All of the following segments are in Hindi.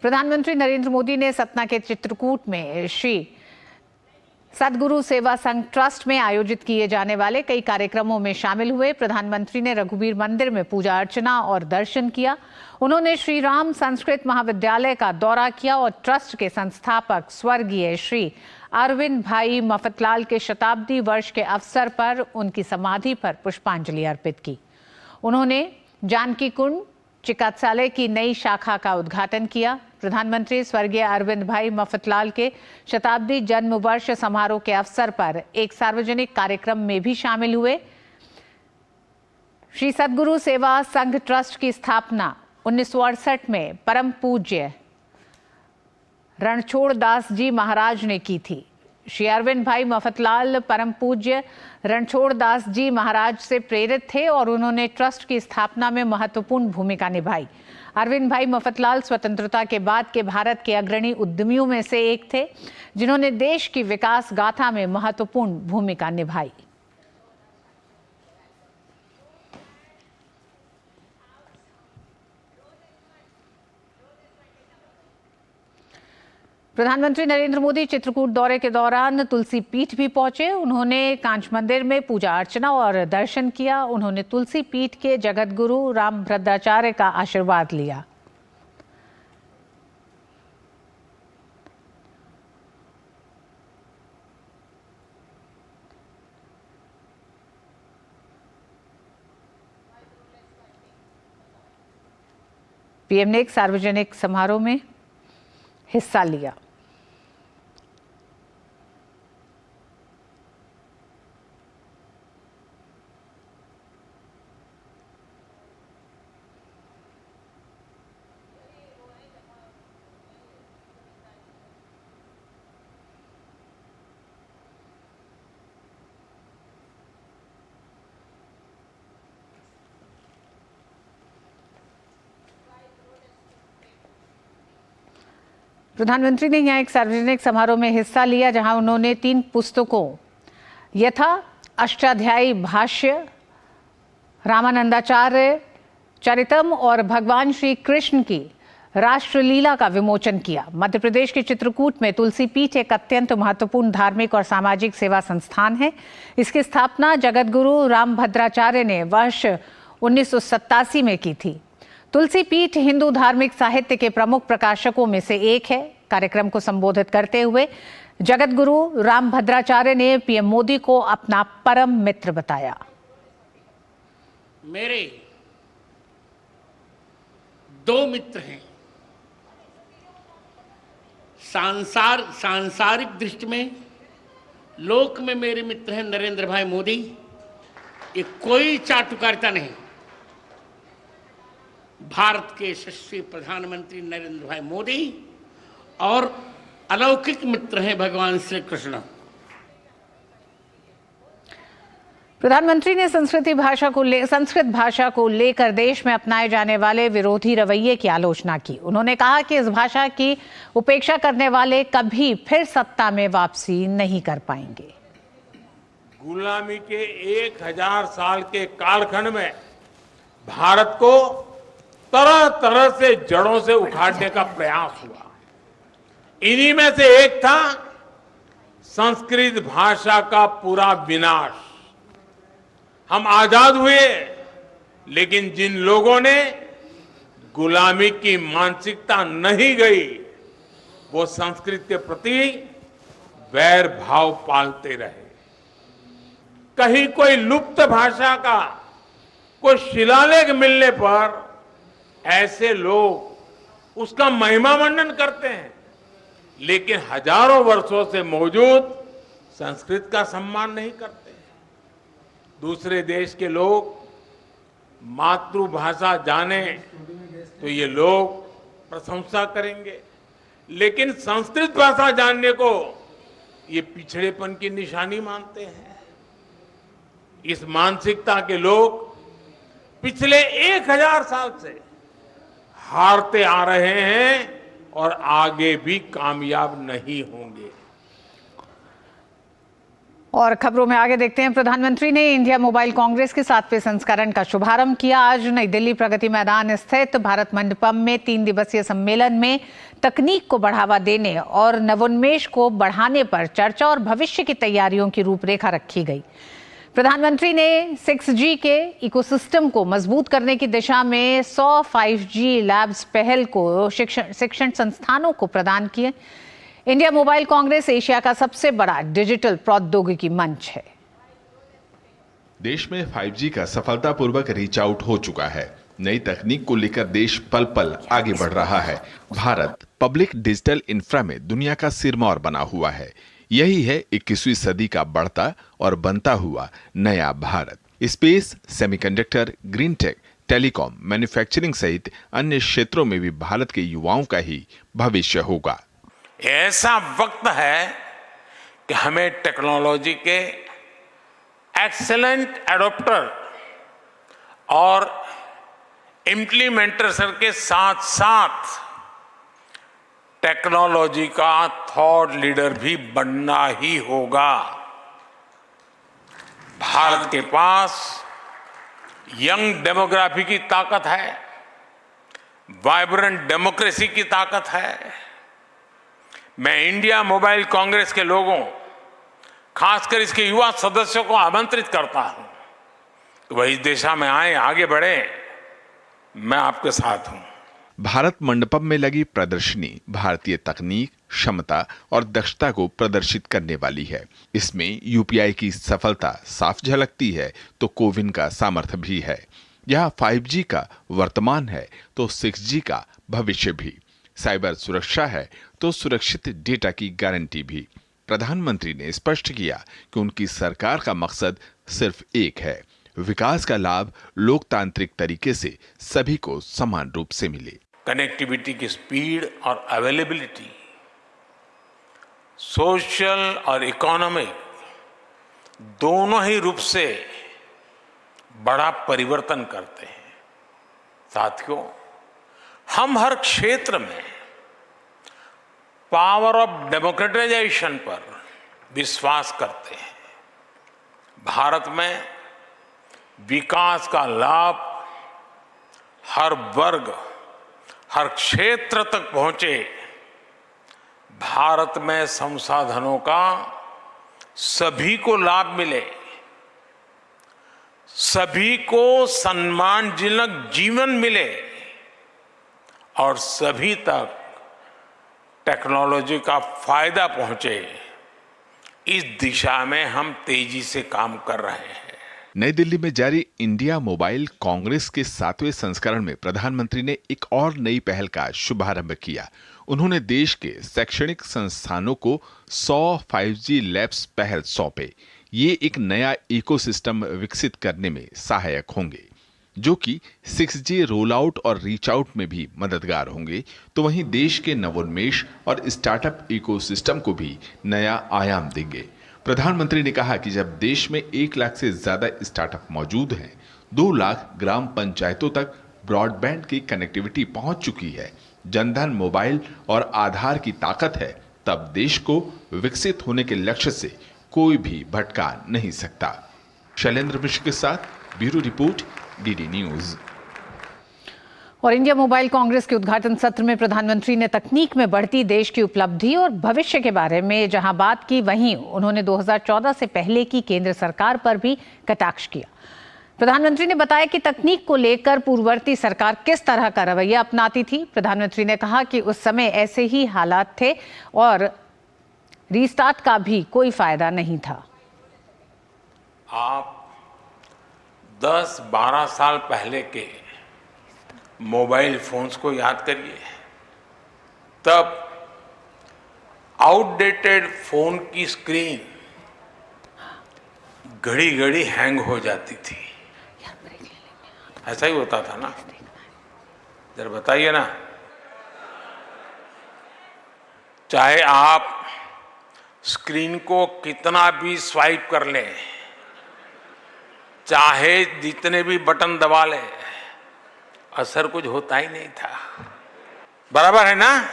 प्रधानमंत्री नरेंद्र मोदी ने सतना के चित्रकूट में श्री सद्गुरु सेवा संघ ट्रस्ट में आयोजित किए जाने वाले कई कार्यक्रमों में शामिल हुए। प्रधानमंत्री ने रघुवीर मंदिर में पूजा अर्चना और दर्शन किया। उन्होंने श्री राम संस्कृत महाविद्यालय का दौरा किया और ट्रस्ट के संस्थापक स्वर्गीय श्री अरविंद भाई मफतलाल के शताब्दी वर्ष के अवसर पर उनकी समाधि पर पुष्पांजलि अर्पित की। उन्होंने जानकी कुंड चिकित्सालय की नई शाखा का उद्घाटन किया। प्रधानमंत्री स्वर्गीय अरविंद भाई मफतलाल के शताब्दी जन्म वर्ष समारोह के अवसर पर एक सार्वजनिक कार्यक्रम में भी शामिल हुए। श्री सद्गुरु सेवा संघ ट्रस्ट की स्थापना 1968 में परम पूज्य रणछोड़ दास जी महाराज ने की थी। श्री अरविंद भाई मफतलाल परम पूज्य रणछोड़ दास जी महाराज से प्रेरित थे और उन्होंने ट्रस्ट की स्थापना में महत्वपूर्ण भूमिका निभाई। अरविंद भाई मफतलाल स्वतंत्रता के बाद के भारत के अग्रणी उद्यमियों में से एक थे, जिन्होंने देश की विकास गाथा में महत्वपूर्ण भूमिका निभाई। प्रधानमंत्री नरेंद्र मोदी चित्रकूट दौरे के दौरान तुलसी पीठ भी पहुंचे। उन्होंने कांच मंदिर में पूजा अर्चना और दर्शन किया। उन्होंने तुलसी पीठ के जगत गुरु रामभद्राचार्य का आशीर्वाद लिया। पीएम ने एक सार्वजनिक समारोह में हिस्सा लिया। प्रधानमंत्री ने यहाँ एक सार्वजनिक समारोह में हिस्सा लिया, जहां उन्होंने 3 पुस्तकों यथा अष्टाध्यायी भाष्य, रामानंदाचार्य चरितम और भगवान श्री कृष्ण की राष्ट्रलीला का विमोचन किया। मध्य प्रदेश के चित्रकूट में तुलसी पीठ एक अत्यंत महत्वपूर्ण धार्मिक और सामाजिक सेवा संस्थान है। इसकी स्थापना जगत गुरु रामभद्राचार्य ने वर्ष 1987 में की थी। तुलसी पीठ हिंदू धार्मिक साहित्य के प्रमुख प्रकाशकों में से एक है। कार्यक्रम को संबोधित करते हुए जगत गुरु रामभद्राचार्य ने पीएम मोदी को अपना परम मित्र बताया। मेरे 2 मित्र हैं। सांसारिक दृष्टि में लोक में मेरे मित्र हैं नरेंद्र भाई मोदी। ये कोई चाटुकारिता नहीं। भारत के यशस्वी प्रधानमंत्री नरेंद्र भाई मोदी और अलौकिक मित्र हैं भगवान श्री कृष्ण। प्रधानमंत्री ने संस्कृत भाषा को लेकर देश में अपनाए जाने वाले विरोधी रवैये की आलोचना की। उन्होंने कहा कि इस भाषा की उपेक्षा करने वाले कभी फिर सत्ता में वापसी नहीं कर पाएंगे। गुलामी के 1000 साल के कालखंड में भारत को तरह तरह से जड़ों से उखाड़ने का प्रयास हुआ। इन्हीं में से एक था संस्कृत भाषा का पूरा विनाश। हम आजाद हुए, लेकिन जिन लोगों ने गुलामी की मानसिकता नहीं गई, वो संस्कृत के प्रति वैर भाव पालते रहे। कहीं कोई लुप्त भाषा का कोई शिलालेख मिलने पर ऐसे लोग उसका महिमा मंडन करते हैं, लेकिन हजारों वर्षों से मौजूद संस्कृत का सम्मान नहीं करते। दूसरे देश के लोग मातृभाषा जाने तो ये लोग प्रशंसा करेंगे, लेकिन संस्कृत भाषा जानने को ये पिछड़ेपन की निशानी मानते हैं। इस मानसिकता के लोग पिछले 1000 साल से हारते आ रहे हैं और आगे भी कामयाब नहीं होंगे। और खबरों में आगे देखते हैं। प्रधानमंत्री ने इंडिया मोबाइल कांग्रेस के 7वें संस्करण का शुभारंभ किया। आज नई दिल्ली प्रगति मैदान स्थित भारत मंडपम में 3 दिवसीय सम्मेलन में तकनीक को बढ़ावा देने और नवोन्मेष को बढ़ाने पर चर्चा और भविष्य की तैयारियों की रूपरेखा रखी गई। प्रधानमंत्री ने 6G के इकोसिस्टम को मजबूत करने की दिशा में 100 5G लैब्स पहल को शिक्षण संस्थानों को प्रदान किए। इंडिया मोबाइल कांग्रेस एशिया का सबसे बड़ा डिजिटल प्रौद्योगिकी मंच है। देश में 5G का सफलतापूर्वक रीच आउट हो चुका है। नई तकनीक को लेकर देश पल पल आगे बढ़ रहा है। भारत पब्लिक डिजिटल इंफ्रा में दुनिया का सिरमौर बना हुआ है। यही है 21वीं सदी का बढ़ता और बनता हुआ नया Bharat. Space, semiconductor, green tech, telecom, manufacturing सहित अन्य क्षेत्रों में भी भारत के युवाओं का ही भविष्य होगा। ऐसा वक्त है कि हमें टेक्नोलॉजी के एक्सीलेंट एडॉप्टर और इम्प्लीमेंटर्स के साथ साथ टेक्नोलॉजी का थॉट लीडर भी बनना ही होगा। भारत के पास यंग डेमोग्राफी की ताकत है, वाइब्रेंट डेमोक्रेसी की ताकत है। मैं इंडिया मोबाइल कांग्रेस के लोगों, खासकर इसके युवा सदस्यों को आमंत्रित करता हूं कि वह इस दिशा में आए, आगे बढ़े। मैं आपके साथ हूं। भारत मंडपम में लगी प्रदर्शनी भारतीय तकनीक, क्षमता और दक्षता को प्रदर्शित करने वाली है। इसमें यूपीआई की सफलता साफ झलकती है तो कोविन का सामर्थ्य भी है। यहाँ 5G का वर्तमान है तो 6G का भविष्य भी। साइबर सुरक्षा है तो सुरक्षित डेटा की गारंटी भी। प्रधानमंत्री ने स्पष्ट किया कि उनकी सरकार का मकसद सिर्फ एक है, विकास का लाभ लोकतांत्रिक तरीके से सभी को समान रूप से मिले। कनेक्टिविटी की स्पीड और अवेलेबिलिटी सोशल और इकोनॉमिक दोनों ही रूप से बड़ा परिवर्तन करते हैं। साथियों, हम हर क्षेत्र में पावर ऑफ डेमोक्रेटाइजेशन पर विश्वास करते हैं। भारत में विकास का लाभ हर वर्ग, हर क्षेत्र तक पहुंचे। भारत में संसाधनों का सभी को लाभ मिले, सभी को सम्मानजनक जीवन मिले और सभी तक टेक्नोलॉजी का फायदा पहुंचे। इस दिशा में हम तेजी से काम कर रहे हैं। नई दिल्ली में जारी इंडिया मोबाइल कांग्रेस के 7वें संस्करण में प्रधानमंत्री ने एक और नई पहल का शुभारंभ किया। उन्होंने देश के शैक्षणिक संस्थानों को 100 5G लैब्स पहल सौंपे। ये एक नया इकोसिस्टम विकसित करने में सहायक होंगे, जो कि 6G रोल आउट और रीच आउट में भी मददगार होंगे। तो वहीं देश के नवोन्मेष और स्टार्टअप इकोसिस्टम को भी नया आयाम देंगे। प्रधानमंत्री ने कहा कि जब देश में 1 लाख से ज्यादा स्टार्टअप मौजूद हैं, 2 लाख ग्राम पंचायतों तक ब्रॉडबैंड की कनेक्टिविटी पहुंच चुकी है, जनधन मोबाइल और आधार की ताकत है, तब देश को विकसित होने के लक्ष्य से कोई भी भटका नहीं सकता। शैलेंद्र मिश्र के साथ ब्यूरो रिपोर्ट, डीडी न्यूज। और इंडिया मोबाइल कांग्रेस के उद्घाटन सत्र में प्रधानमंत्री ने तकनीक में बढ़ती देश की उपलब्धि और भविष्य के बारे में जहां बात की, वहीं उन्होंने 2014 से पहले की केंद्र सरकार पर भी कटाक्ष किया। प्रधानमंत्री ने बताया कि तकनीक को लेकर पूर्ववर्ती सरकार किस तरह का रवैया अपनाती थी। प्रधानमंत्री ने कहा कि उस समय ऐसे ही हालात थे और रीस्टार्ट का भी कोई फायदा नहीं था। आप 10-12 साल पहले के मोबाइल फोन्स को याद करिए। तब आउटडेटेड फोन की स्क्रीन घड़ी घड़ी हैंग हो जाती थी। ऐसा ही होता था ना? जरा बताइए ना। चाहे आप स्क्रीन को कितना भी स्वाइप कर लें, चाहे जितने भी बटन दबा लें, असर कुछ होता ही नहीं था। बराबर है ना?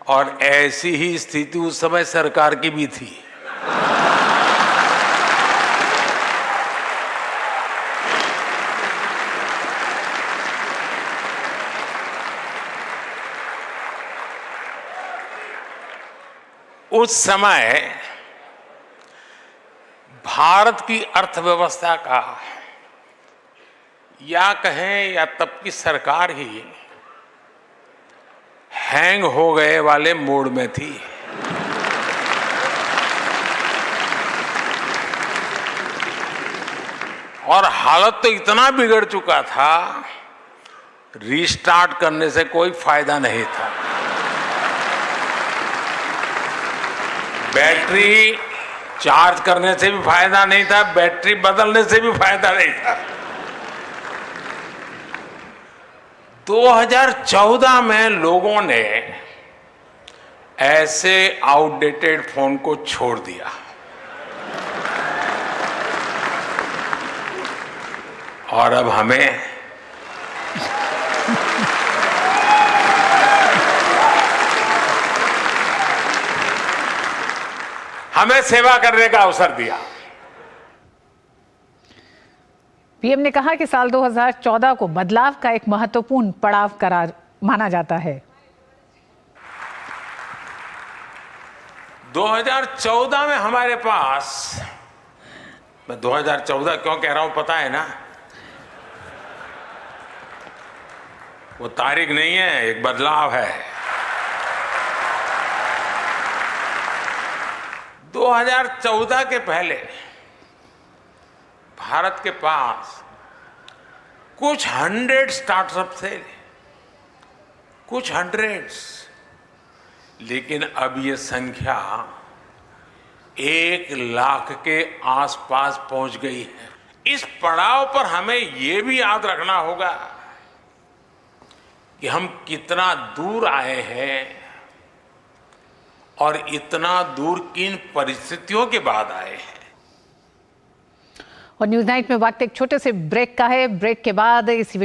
और ऐसी ही स्थिति उस समय सरकार की भी थी। उस समय भारत की अर्थव्यवस्था का या कहें या तब की सरकार ही हैंग हो गए वाले मोड में थी। और हालत तो इतना बिगड़ चुका था, रीस्टार्ट करने से कोई फायदा नहीं था। बैटरी चार्ज करने से भी फायदा नहीं था, बैटरी बदलने से भी फायदा नहीं था। 2014 में लोगों ने ऐसे आउटडेटेड फोन को छोड़ दिया और अब हमें सेवा करने का अवसर दिया। पीएम ने कहा कि साल 2014 को बदलाव का एक महत्वपूर्ण पड़ाव करार माना जाता है। 2014 में हमारे पास, मैं 2014 क्यों कह रहा हूं पता है ना, वो तारीख नहीं है, एक बदलाव है। 2014 के पहले भारत के पास कुछ 100 स्टार्टअप थे, कुछ 100, लेकिन अब ये संख्या 1 लाख के आसपास पहुंच गई है। इस पड़ाव पर हमें ये भी याद रखना होगा कि हम कितना दूर आए हैं और इतना दूर किन परिस्थितियों के बाद आए हैं। और न्यूज नाइट में वक्त एक छोटे से ब्रेक का है। ब्रेक के बाद इसी